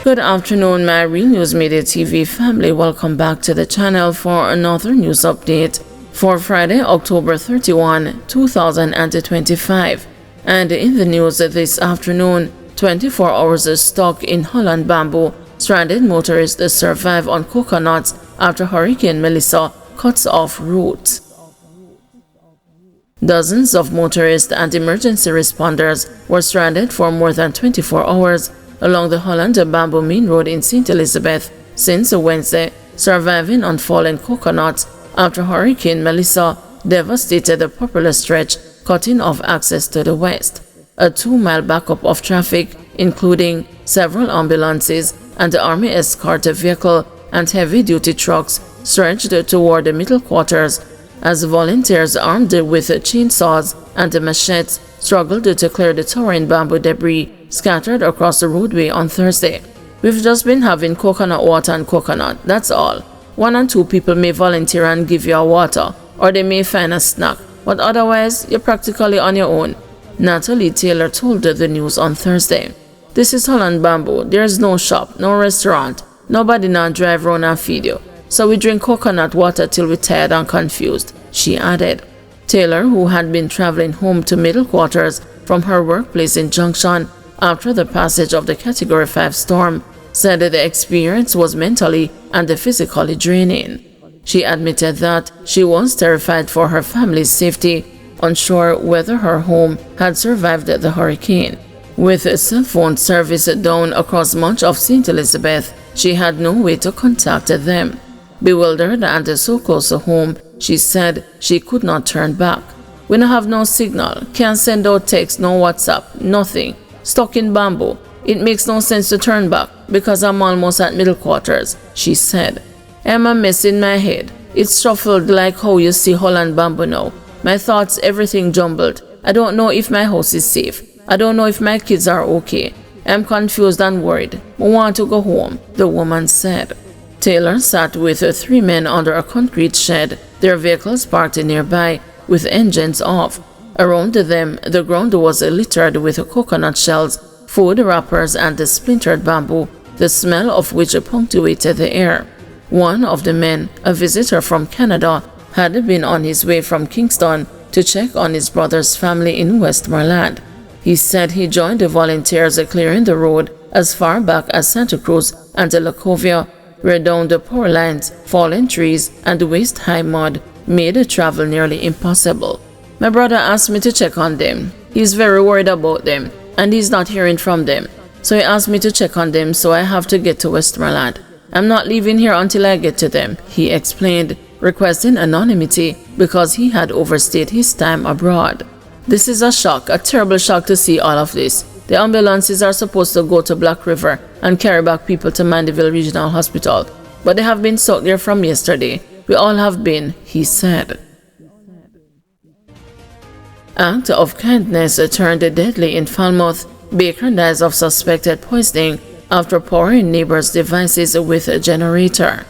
Good afternoon, my Real News Media TV family. Welcome back to the channel for another news update for Friday, October 31, 2025. And in the news this afternoon, 24 hours stuck in Holland bamboo, stranded motorists survive on coconuts after Hurricane Melissa cuts off routes. Dozens of motorists and emergency responders were stranded for more than 24 hours along the Holland Bamboo Main Road in St. Elizabeth since Wednesday, surviving on fallen coconuts after Hurricane Melissa devastated the popular stretch, cutting off access to the west. A 2-mile backup of traffic, including several ambulances and the Army escort vehicle and heavy-duty trucks, stretched toward the middle quarters as volunteers armed with chainsaws and machetes struggled to clear the towering bamboo debris scattered across the roadway on Thursday. "We've just been having coconut water and coconut, that's all. 1 and 2 people may volunteer and give you a water, or they may find a snack, but otherwise, you're practically on your own," Natalie Taylor told the news on Thursday. "This is Holland Bamboo. There's no shop, no restaurant. Nobody now drive around and feed you. So we drink coconut water till we're tired and confused," she added. Taylor, who had been traveling home to middle quarters from her workplace in Junction after the passage of the Category 5 storm, said that the experience was mentally and physically draining. She admitted that she was terrified for her family's safety, unsure whether her home had survived the hurricane. With cell phone service down across much of St. Elizabeth, she had no way to contact them. Bewildered and so close to home, she said she could not turn back. "We don't have no signal, can't send out text, no WhatsApp, nothing. Stuck in bamboo. It makes no sense to turn back because I'm almost at middle quarters," she said. "I'm a mess in my head. It's shuffled like how you see Holland bamboo now. My thoughts, everything jumbled. I don't know if my house is safe. I don't know if my kids are okay. I'm confused and worried. I want to go home," the woman said. Taylor sat with 3 men under a concrete shed, their vehicles parked nearby with engines off. Around them, the ground was littered with coconut shells, food wrappers, and splintered bamboo, the smell of which punctuated the air. One of the men, a visitor from Canada, had been on his way from Kingston to check on his brother's family in Westmoreland. He said he joined the volunteers clearing the road as far back as Santa Cruz and Lacovia, where down the power lines, fallen trees, and waist-high mud made travel nearly impossible. "My brother asked me to check on them. He's very worried about them, and he's not hearing from them. So he asked me to check on them, so I have to get to Westmoreland. I'm not leaving here until I get to them," he explained, requesting anonymity because he had overstayed his time abroad. "This is a shock, a terrible shock to see all of this. The ambulances are supposed to go to Black River and carry back people to Mandeville Regional Hospital, but they have been stuck there from yesterday. We all have been," he said. Act of kindness turned deadly in Falmouth. Baker dies of suspected poisoning after powering neighbors' devices with a generator.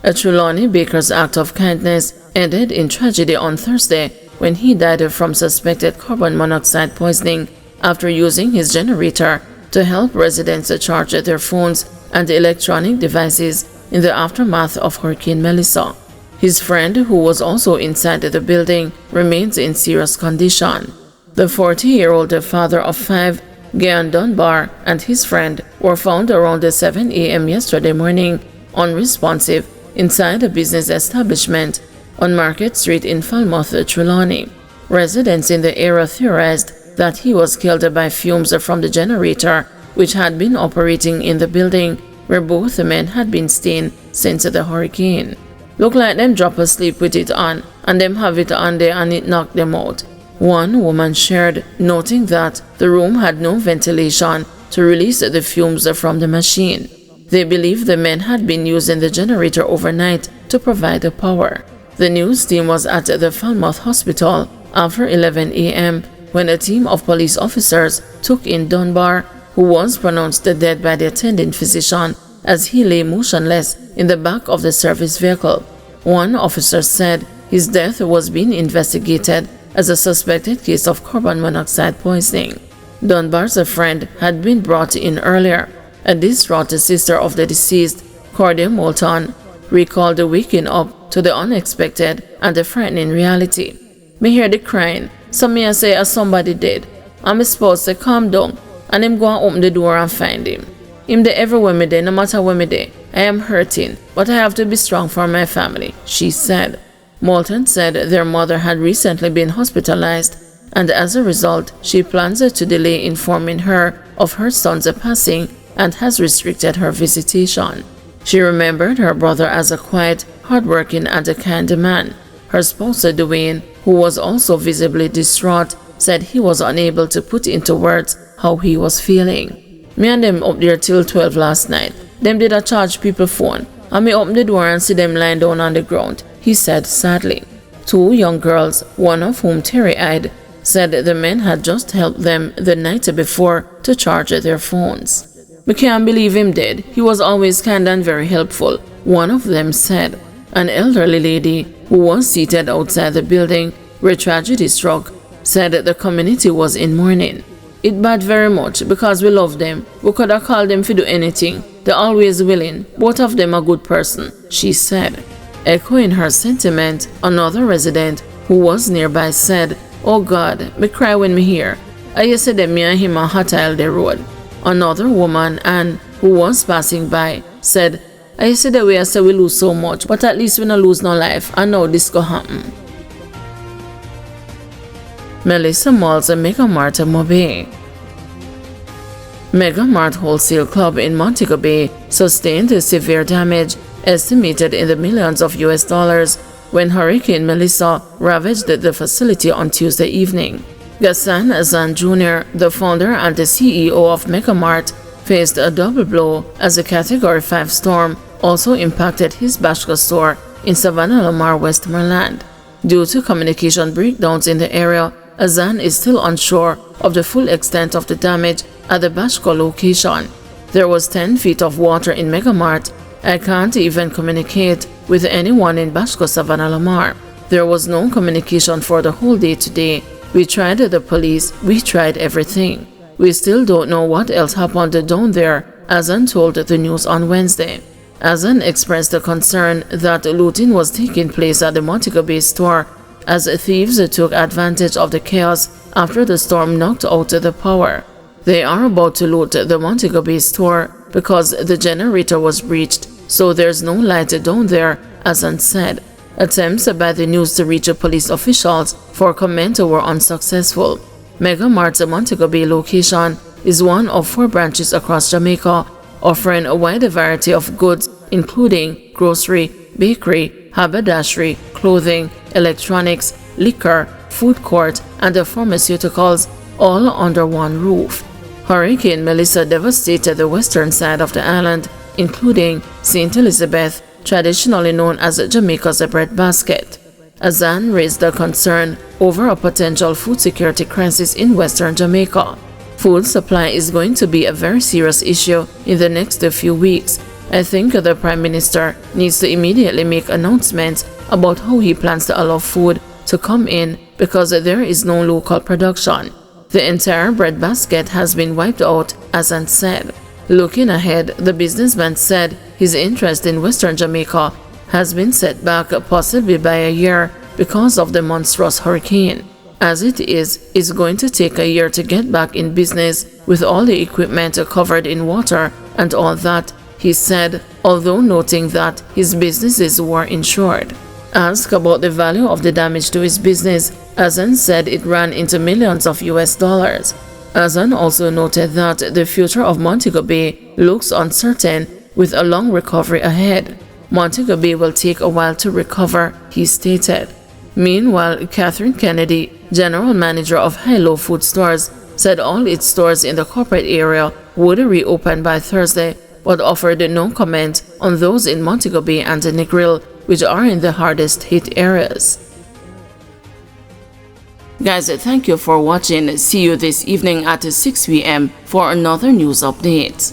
A Trelawney Baker's act of kindness ended in tragedy on Thursday when he died from suspected carbon monoxide poisoning after using his generator to help residents charge their phones and electronic devices in the aftermath of Hurricane Melissa. His friend, who was also inside the building, remains in serious condition. The 40-year-old father of 5, Gayon Dunbar, and his friend were found around 7 a.m. yesterday morning, unresponsive, inside a business establishment on Market Street in Falmouth, Trelawney. Residents in the area theorized that he was killed by fumes from the generator, which had been operating in the building where both men had been staying since the hurricane. "Look like them drop asleep with it on, and them have it on there and it knocked them out," one woman shared, noting that the room had no ventilation to release the fumes from the machine. They believe the men had been using the generator overnight to provide the power. The news team was at the Falmouth Hospital after 11 a.m. when a team of police officers took in Dunbar, who was pronounced dead by the attending physician as he lay motionless in the back of the service vehicle. One officer said his death was being investigated as a suspected case of carbon monoxide poisoning. Dunbar's friend had been brought in earlier. A distraught sister of the deceased, Cordia Moulton, recalled the waking up to the unexpected and the frightening reality. Me hear the crying, so me I say somebody dead. I'm supposed to calm down, and him go and open the door and find him. Him there everywhere me there, no matter where me there. I am hurting, but I have to be strong for my family, she said. Moulton said their mother had recently been hospitalized, and as a result, she plans to delay informing her of her son's passing and has restricted her visitation. She remembered her brother as a quiet, hardworking, and a kind man. Her spouse, Dwayne, who was also visibly distraught, said he was unable to put into words how he was feeling. Me and them up there till 12 last night. Them did a charge people phone, and me open the door and see them lying down on the ground, he said sadly. Two young girls, one of whom teary-eyed, said the men had just helped them the night before to charge their phones. We can't believe him dead. He was always kind and very helpful, one of them said. An elderly lady who was seated outside the building where tragedy struck said the community was in mourning. It bad very much because we love them. We could have called them to do anything. They're always willing. Both of them a good person, she said. Echoing her sentiment, another resident who was nearby said, "Oh God, me cry when me hear. I yesterday me and him a hot tile the road." Another woman, Anne, who was passing by, said, "I yesterday we say we lose so much, but at least we no lose no life, and now this go happen." Melissa Malls and Mega Mart Mobay. Mega Mart Wholesale Club in Montego Bay sustained severe damage estimated in the millions of US dollars when Hurricane Melissa ravaged the facility on Tuesday evening. Gassan Azan Jr., the founder and the CEO of Mega Mart, faced a double blow as a Category 5 storm also impacted his Bashka store in Savannah Lamar, Westmoreland. Due to communication breakdowns in the area, Azan is still unsure of the full extent of the damage at the Bashka location. There was 10 feet of water in Mega Mart. I can't even communicate with anyone in Bashka, Savannah Lamar. There was no communication for the whole day today. We tried the police, we tried everything. We still don't know what else happened down there, Azan told the news on Wednesday. Azan expressed a concern that looting was taking place at the Montego Bay store as thieves took advantage of the chaos after the storm knocked out the power. They are about to loot the Montego Bay store because the generator was breached, so there's no light down there, Azan said. Attempts by the news to reach police officials for comment were unsuccessful. Mega Mart's Montego Bay location is one of 4 branches across Jamaica, offering a wide variety of goods including grocery, bakery, haberdashery, clothing, electronics, liquor, food court, and pharmaceuticals, all under one roof. Hurricane Melissa devastated the western side of the island, including St. Elizabeth, traditionally known as Jamaica's breadbasket. Azan raised a concern over a potential food security crisis in western Jamaica. Food supply is going to be a very serious issue in the next few weeks. I think the Prime Minister needs to immediately make announcements about how he plans to allow food to come in because there is no local production. The entire breadbasket has been wiped out, Azan said. Looking ahead, the businessman said his interest in Western Jamaica has been set back possibly by a year because of the monstrous hurricane. As it is, it's going to take a year to get back in business with all the equipment covered in water and all that, he said, although noting that his businesses were insured. Asked about the value of the damage to his business, Azan said it ran into millions of US dollars. Azan also noted that the future of Montego Bay looks uncertain with a long recovery ahead. Montego Bay will take a while to recover, he stated. Meanwhile, Catherine Kennedy, general manager of Hilo Food Stores, said all its stores in the corporate area would reopen by Thursday, but offered no comment on those in Montego Bay and Negril, which are in the hardest hit areas. Guys, thank you for watching. See you this evening at 6 p.m. for another news update.